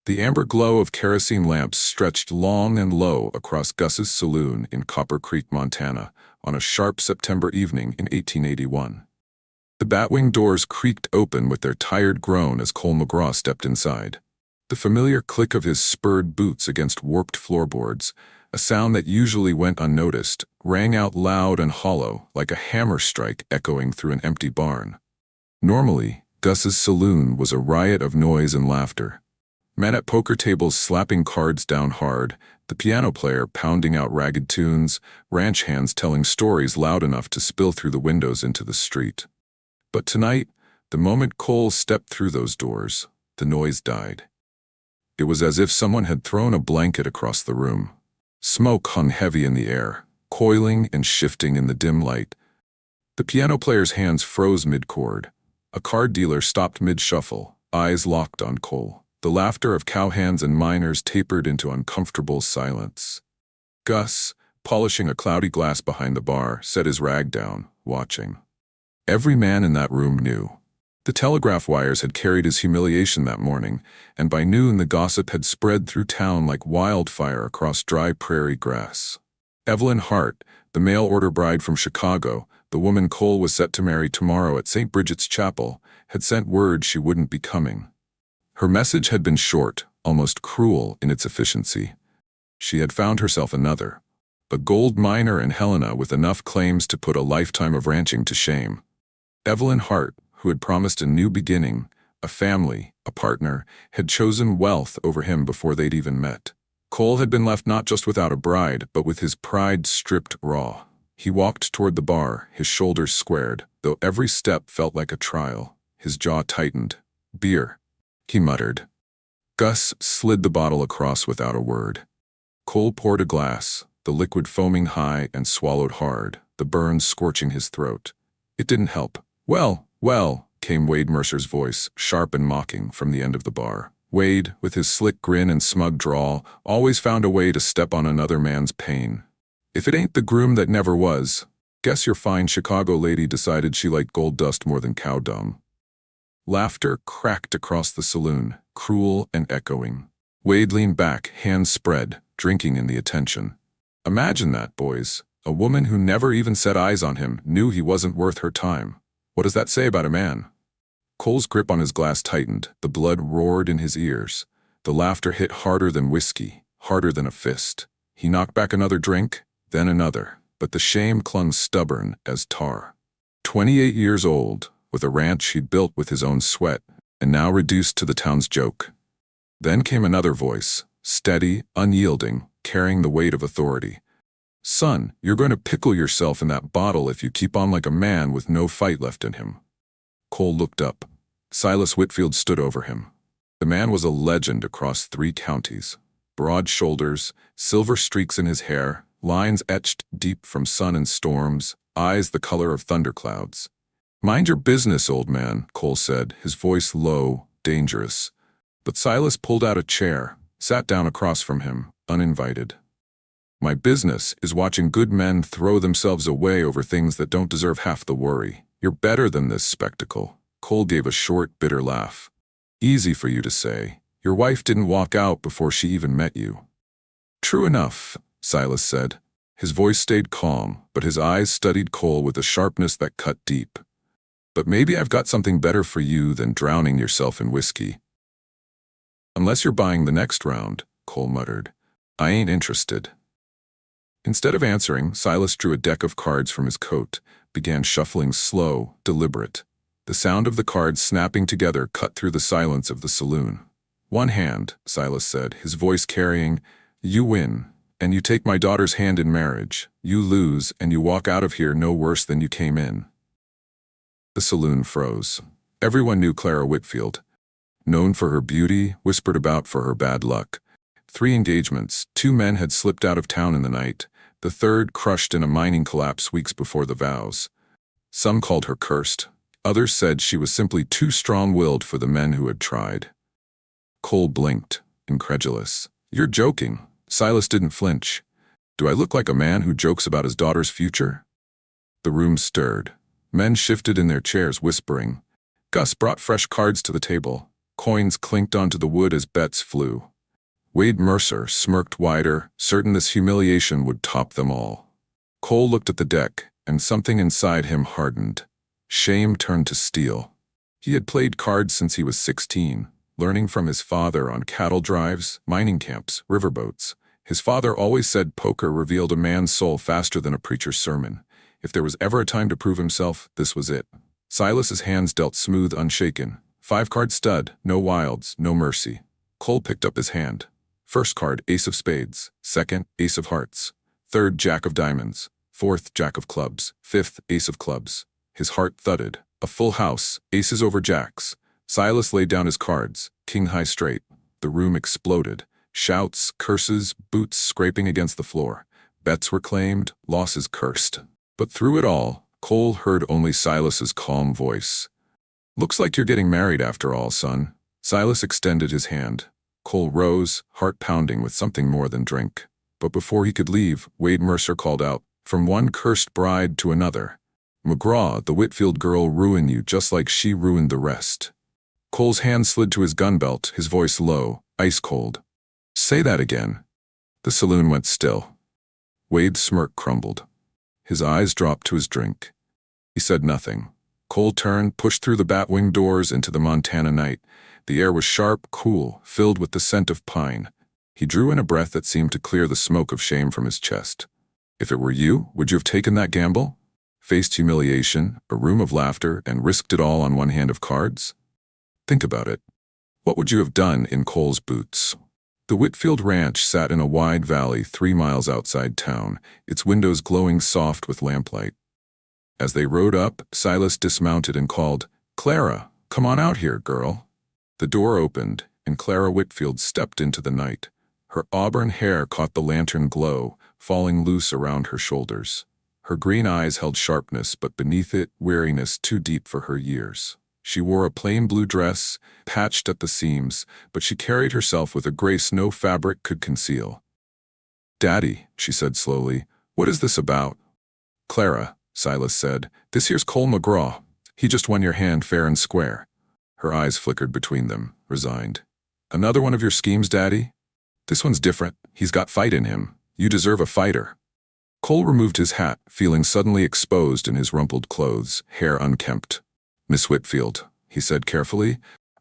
The amber glow of kerosene lamps stretched long and low across Gus's saloon in Copper Creek, Montana, on a sharp September evening in 1881. The batwing doors creaked open with their tired groan as Cole McGraw stepped inside. The familiar click of his spurred boots against warped floorboards, a sound that usually went unnoticed, rang out loud and hollow like a hammer strike echoing through an empty barn. Normally, Gus's saloon was a riot of noise and laughter. Men at poker tables slapping cards down hard, the piano player pounding out ragged tunes, ranch hands telling stories loud enough to spill through the windows into the street. But tonight, the moment Cole stepped through those doors, the noise died. It was as if someone had thrown a blanket across the room. Smoke hung heavy in the air, coiling and shifting in the dim light. The piano player's hands froze mid-chord. A card dealer stopped mid-shuffle, eyes locked on Cole. The laughter of cowhands and miners tapered into uncomfortable silence. Gus, polishing a cloudy glass behind the bar, set his rag down, watching. Every man in that room knew. The telegraph wires had carried his humiliation that morning, and by noon the gossip had spread through town like wildfire across dry prairie grass. Evelyn Hart, the mail-order bride from Chicago, the woman Cole was set to marry tomorrow at St. Bridget's Chapel, had sent word she wouldn't be coming. Her message had been short, almost cruel in its efficiency. She had found herself another, a gold miner in Helena with enough claims to put a lifetime of ranching to shame. Evelyn Hart, who had promised a new beginning, a family, a partner, had chosen wealth over him before they'd even met. Cole had been left not just without a bride, but with his pride stripped raw. He walked toward the bar, his shoulders squared, though every step felt like a trial. His jaw tightened. "Beer," he muttered. Gus slid the bottle across without a word. Cole poured a glass, the liquid foaming high and swallowed hard, the burns scorching his throat. It didn't help. Well, came Wade Mercer's voice, sharp and mocking, from the end of the bar. Wade, with his slick grin and smug drawl, always found a way to step on another man's pain. "If it ain't the groom that never was, guess your fine Chicago lady decided she liked gold dust more than cow dung." Laughter cracked across the saloon, cruel and echoing. Wade leaned back, hands spread, drinking in the attention. Imagine that, boys. A woman who never even set eyes on him knew he wasn't worth her time. What does that say about a man? Cole's grip on his glass tightened, the blood roared in his ears. The laughter hit harder than whiskey, harder than a fist. He knocked back another drink, then another, but the shame clung stubborn as tar. 28 years old, with a ranch he'd built with his own sweat, and now reduced to the town's joke. Then came another voice, steady, unyielding, carrying the weight of authority. "Son, you're going to pickle yourself in that bottle if you keep on like a man with no fight left in him." Cole looked up. Silas Whitfield stood over him. The man was a legend across 3 counties. Broad shoulders, silver streaks in his hair, lines etched deep from sun and storms, eyes the color of thunderclouds. "Mind your business, old man," Cole said, his voice low, dangerous. But Silas pulled out a chair, sat down across from him, uninvited. "My business is watching good men throw themselves away over things that don't deserve half the worry. You're better than this spectacle." Cole gave a short, bitter laugh. "Easy for you to say. Your wife didn't walk out before she even met you." "True enough," Silas said. His voice stayed calm, but his eyes studied Cole with a sharpness that cut deep. "But maybe I've got something better for you than drowning yourself in whiskey." "Unless you're buying the next round," Cole muttered. "I ain't interested." Instead of answering, Silas drew a deck of cards from his coat, began shuffling slow, deliberate. The sound of the cards snapping together cut through the silence of the saloon. "One hand," Silas said, his voice carrying, "you win, and you take my daughter's hand in marriage. You lose, and you walk out of here no worse than you came in." The saloon froze. Everyone knew Clara Whitfield. Known for her beauty, whispered about for her bad luck. 3 engagements, 2 men had slipped out of town in the night, the third crushed in a mining collapse weeks before the vows. Some called her cursed. Others said she was simply too strong-willed for the men who had tried. Cole blinked, incredulous. "You're joking." Silas didn't flinch. "Do I look like a man who jokes about his daughter's future?" The room stirred. Men shifted in their chairs, whispering. Gus brought fresh cards to the table. Coins clinked onto the wood as bets flew. Wade Mercer smirked wider, certain this humiliation would top them all. Cole looked at the deck, and something inside him hardened. Shame turned to steel. He had played cards since he was 16, learning from his father on cattle drives, mining camps, riverboats. His father always said poker revealed a man's soul faster than a preacher's sermon. If there was ever a time to prove himself, this was it. Silas's hands dealt smooth, unshaken. 5-card stud, no wilds, no mercy. Cole picked up his hand. First card, ace of spades. Second, ace of hearts. Third, jack of diamonds. Fourth, jack of clubs. Fifth, ace of clubs. His heart thudded. A full house, aces over jacks. Silas laid down his cards, king high straight. The room exploded. Shouts, curses, boots scraping against the floor. Bets were claimed, losses cursed. But through it all, Cole heard only Silas's calm voice. "Looks like you're getting married after all, son." Silas extended his hand. Cole rose, heart pounding with something more than drink. But before he could leave, Wade Mercer called out, "From one cursed bride to another. McGraw, the Whitfield girl, ruined you just like she ruined the rest." Cole's hand slid to his gun belt, his voice low, ice cold. "Say that again." The saloon went still. Wade's smirk crumbled. His eyes dropped to his drink. He said nothing. Cole turned, pushed through the bat-wing doors into the Montana night. The air was sharp, cool, filled with the scent of pine. He drew in a breath that seemed to clear the smoke of shame from his chest. If it were you, would you have taken that gamble? Faced humiliation, a room of laughter, and risked it all on one hand of cards? Think about it. What would you have done in Cole's boots? The Whitfield ranch sat in a wide valley 3 miles outside town, its windows glowing soft with lamplight. As they rode up, Silas dismounted and called, "Clara, come on out here, girl." The door opened, and Clara Whitfield stepped into the night. Her auburn hair caught the lantern glow, falling loose around her shoulders. Her green eyes held sharpness, but beneath it, weariness too deep for her years. She wore a plain blue dress, patched at the seams, but she carried herself with a grace no fabric could conceal. "Daddy," she said slowly, "what is this about?" "Clara," Silas said, "this here's Cole McGraw. He just won your hand fair and square." Her eyes flickered between them, resigned. "Another one of your schemes, Daddy?" "This one's different. He's got fight in him. You deserve a fighter." Cole removed his hat, feeling suddenly exposed in his rumpled clothes, hair unkempt. "Miss Whitfield," he said carefully,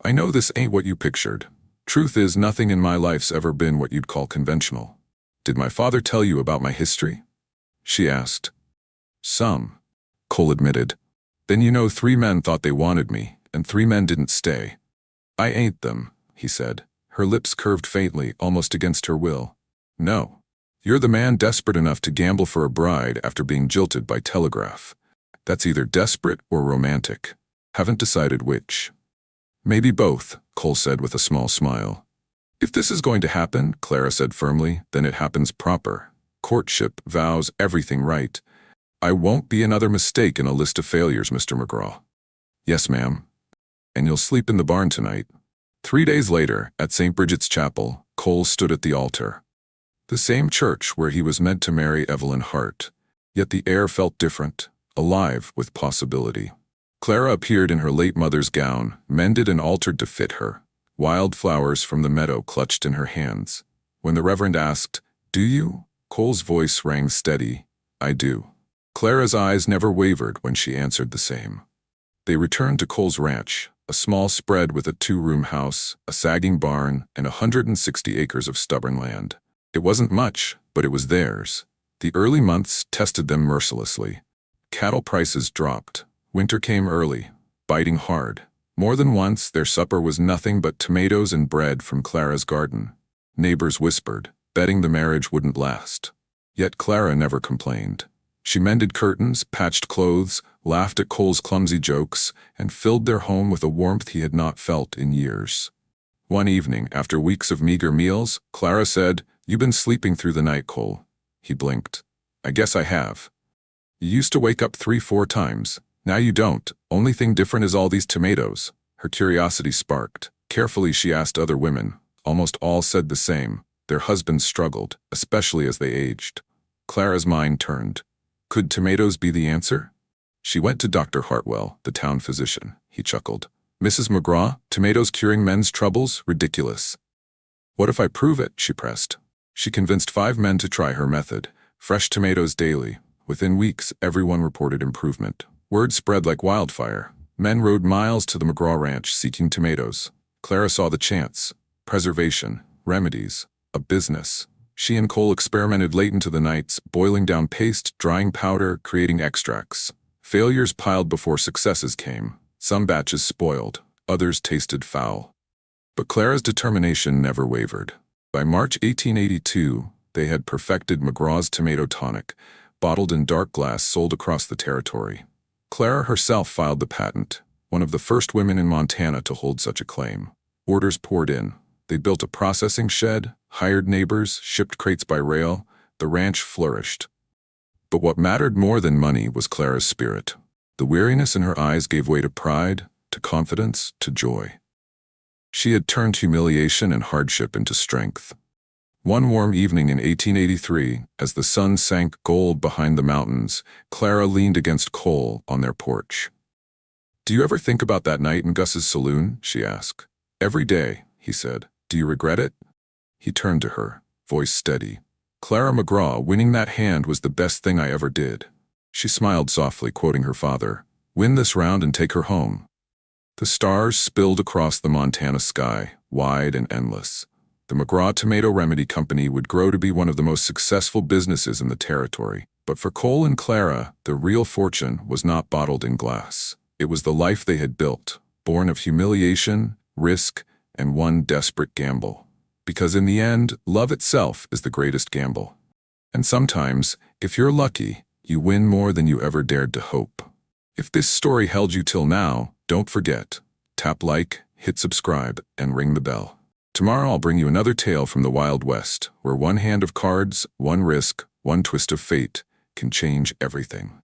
"I know this ain't what you pictured. Truth is, nothing in my life's ever been what you'd call conventional. Did my father tell you about my history?" She asked. "Some," Cole admitted. "Then you know 3 men thought they wanted me, and 3 men didn't stay." "I ain't them," he said. Her lips curved faintly, almost against her will. "No. You're the man desperate enough to gamble for a bride after being jilted by telegraph. That's either desperate or romantic. Haven't decided which." "Maybe both," Cole said with a small smile. "If this is going to happen," Clara said firmly, "then it happens proper. Courtship, vows, everything right. I won't be another mistake in a list of failures, Mr. McGraw." "Yes, ma'am." "And you'll sleep in the barn tonight." 3 days later, at St. Bridget's Chapel, Cole stood at the altar. The same church where he was meant to marry Evelyn Hart. Yet the air felt different, alive with possibility. Clara appeared in her late mother's gown, mended and altered to fit her. Wild flowers from the meadow clutched in her hands. When the Reverend asked, "Do you?" Cole's voice rang steady, "I do." Clara's eyes never wavered when she answered the same. They returned to Cole's ranch, a small spread with a 2-room house, a sagging barn, and 160 acres of stubborn land. It wasn't much, but it was theirs. The early months tested them mercilessly. Cattle prices dropped. Winter came early, biting hard. More than once, their supper was nothing but tomatoes and bread from Clara's garden. Neighbors whispered, betting the marriage wouldn't last. Yet Clara never complained. She mended curtains, patched clothes, laughed at Cole's clumsy jokes, and filled their home with a warmth he had not felt in years. One evening, after weeks of meager meals, Clara said, "You been sleeping through the night, Cole." He blinked. "I guess I have." "You used to wake up 3-4 times. Now you don't. Only thing different is all these tomatoes." Her curiosity sparked. Carefully she asked other women. Almost all said the same. Their husbands struggled, especially as they aged. Clara's mind turned. Could tomatoes be the answer? She went to Dr. Hartwell, the town physician. He chuckled. Mrs. McGraw, tomatoes curing men's troubles? Ridiculous. What if I prove it? She pressed. She convinced 5 men to try her method. Fresh tomatoes daily. Within weeks, everyone reported improvement. Word spread like wildfire. Men rode miles to the McGraw ranch seeking tomatoes. Clara saw the chance. Preservation, remedies, a business. She and Cole experimented late into the nights, boiling down paste, drying powder, creating extracts. Failures piled before successes came. Some batches spoiled, others tasted foul. But Clara's determination never wavered. By March 1882, they had perfected McGraw's tomato tonic, bottled in dark glass, sold across the territory. Clara herself filed the patent, one of the first women in Montana to hold such a claim. Orders poured in. They built a processing shed, hired neighbors, shipped crates by rail. The ranch flourished. But what mattered more than money was Clara's spirit. The weariness in her eyes gave way to pride, to confidence, to joy. She had turned humiliation and hardship into strength. One warm evening in 1883, as the sun sank gold behind the mountains, Clara leaned against Cole on their porch. "Do you ever think about that night in Gus's saloon?" she asked. "Every day," he said. "Do you regret it?" He turned to her, voice steady. "Clara McGraw, winning that hand was the best thing I ever did." She smiled softly, quoting her father, "Win this round and take her home." The stars spilled across the Montana sky, wide and endless. The McGraw Tomato Remedy Company would grow to be one of the most successful businesses in the territory. But for Cole and Clara, the real fortune was not bottled in glass. It was the life they had built, born of humiliation, risk, and one desperate gamble. Because in the end, love itself is the greatest gamble. And sometimes, if you're lucky, you win more than you ever dared to hope. If this story held you till now, don't forget, tap like, hit subscribe, and ring the bell. Tomorrow I'll bring you another tale from the Wild West, where one hand of cards, one risk, one twist of fate can change everything.